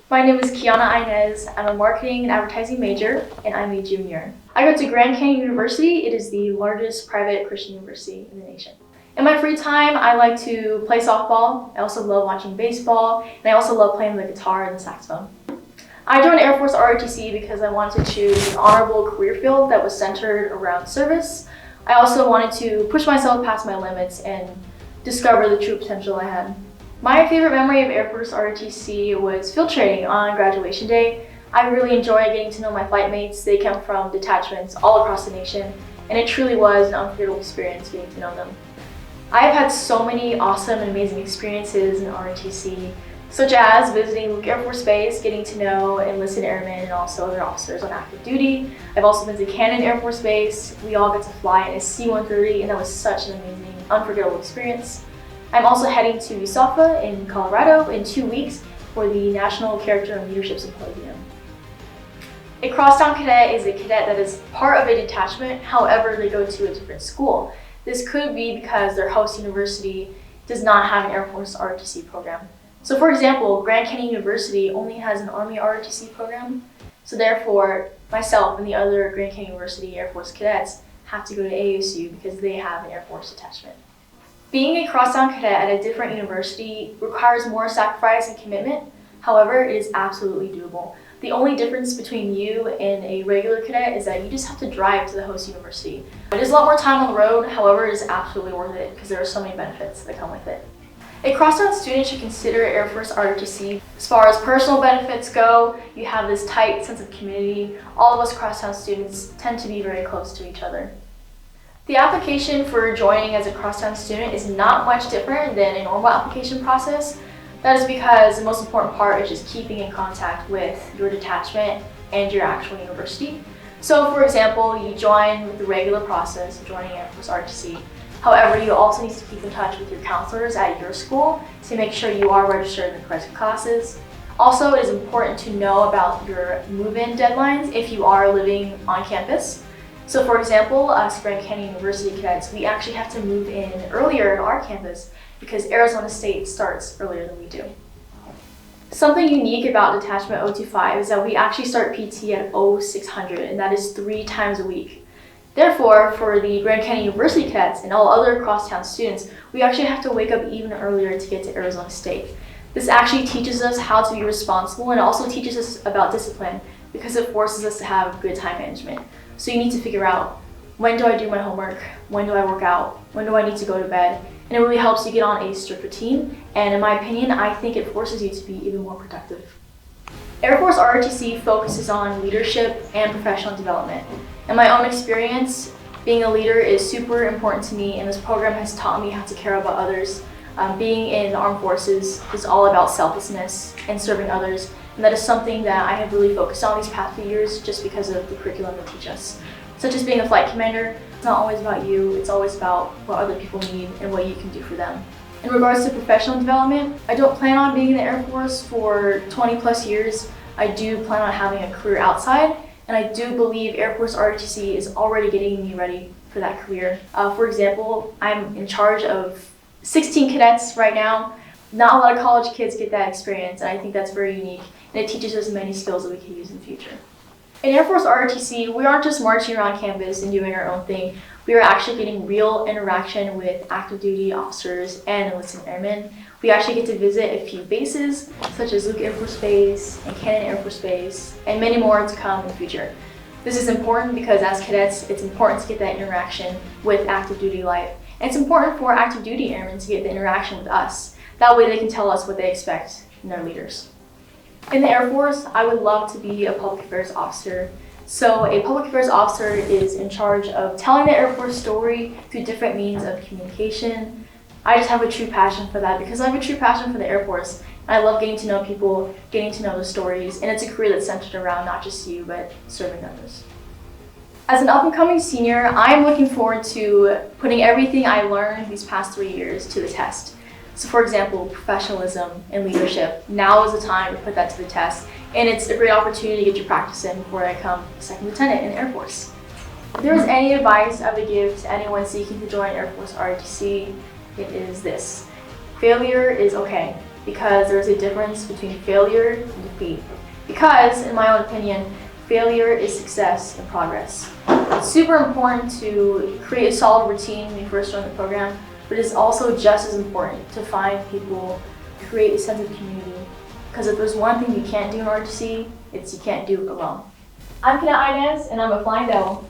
My name is Inez. I'm a marketing and advertising major, and I'm a junior. I go to Grand Canyon University. It is the largest private Christian university in the nation. In my free time, I like to play softball. I also love watching baseball, and I also love playing the guitar and the saxophone. I joined Air Force ROTC because I wanted to choose an honorable career field that was centered around service. I also wanted to push myself past my limits and discover the true potential I had. My favorite memory of Air Force ROTC was field training on graduation day. I really enjoyed getting to know my flight mates. They come from detachments all across the nation, and it truly was an unforgettable experience getting to know them. I've had so many awesome and amazing experiences in ROTC, such as visiting Luke Air Force Base, getting to know enlisted airmen and also other officers on active duty. I've also been to Cadet Air Force Base. We all got to fly in a C-130, and that was such an amazing, unforgettable experience. I'm also heading to USAFA in Colorado in 2 weeks for the National Character and Leadership Symposium. A crosstown cadet is a cadet that is part of a detachment, however they go to a different school. This could be because their host university does not have an Air Force ROTC program. So for example, Grand Canyon University only has an Army ROTC program, so therefore myself and the other Grand Canyon University Air Force cadets have to go to ASU because they have an Air Force detachment. Being a crosstown cadet at a different university requires more sacrifice and commitment. However, it is absolutely doable. The only difference between you and a regular cadet is that you just have to drive to the host university. It is a lot more time on the road, however, it is absolutely worth it because there are so many benefits that come with it. A crosstown student should consider Air Force ROTC. As far as personal benefits go, you have this tight sense of community. All of us crosstown students tend to be very close to each other. The application for joining as a crosstown student is not much different than a normal application process. That is because the most important part is just keeping in contact with your detachment and your actual university. So for example, you join with the regular process of joining Air Force ROTC. However, you also need to keep in touch with your counselors at your school to make sure you are registered in the correct classes. Also, it is important to know about your move-in deadlines if you are living on campus. So for example, us Grand Canyon University cadets, we actually have to move in earlier to our campus because Arizona State starts earlier than we do. Something unique about Detachment 025 is that we actually start PT at 0600, and that is 3 times a week. Therefore, for the Grand Canyon University cadets and all other crosstown students, we actually have to wake up even earlier to get to Arizona State. This actually teaches us how to be responsible and also teaches us about discipline because it forces us to have good time management. So you need to figure out, when do I do my homework? When do I work out? When do I need to go to bed? And it really helps you get on a strict routine. And in my opinion, I think it forces you to be even more productive. Air Force ROTC focuses on leadership and professional development. In my own experience, being a leader is super important to me, and this program has taught me how to care about others. Being in the armed forces is all about selflessness and serving others. And that is something that I have really focused on these past few years just because of the curriculum they teach us. Such as being a flight commander, it's not always about you, it's always about what other people need and what you can do for them. In regards to professional development, I don't plan on being in the Air Force for 20 plus years. I do plan on having a career outside, and I do believe Air Force ROTC is already getting me ready for that career. For example, I'm in charge of 16 cadets right now. Not a lot of college kids get that experience, and I think that's very unique, and it teaches us many skills that we can use in the future. In Air Force ROTC, we aren't just marching around campus and doing our own thing. We are actually getting real interaction with active duty officers and enlisted airmen. We actually get to visit a few bases, such as Luke Air Force Base and Cadet Air Force Base, and many more to come in the future. This is important because as cadets, it's important to get that interaction with active duty life. And it's important for active duty airmen to get the interaction with us. That way they can tell us what they expect in their leaders. In the Air Force, I would love to be a public affairs officer. So a public affairs officer is in charge of telling the Air Force story through different means of communication. I just have a true passion for that because I have a true passion for the Air Force. I love getting to know people, getting to know the stories, and it's a career that's centered around not just you, but serving others. As an up-and-coming senior, I'm looking forward to putting everything I learned these past 3 years to the test. So for example, professionalism and leadership. Now is the time to put that to the test, and it's a great opportunity to get your practice in before I become second lieutenant in the Air Force. If there is any advice I would give to anyone seeking to join Air Force ROTC, it is this: failure is okay. because there is a difference between failure and defeat. Because, in my own opinion, failure is success and progress. It's super important to create a solid routine when you first join the program, but it's also just as important to find people, create a sense of community. Because if there's one thing you can't do in ROTC, it's you can't do it alone. I'm Cadet Inez, and I'm a Flying Devil.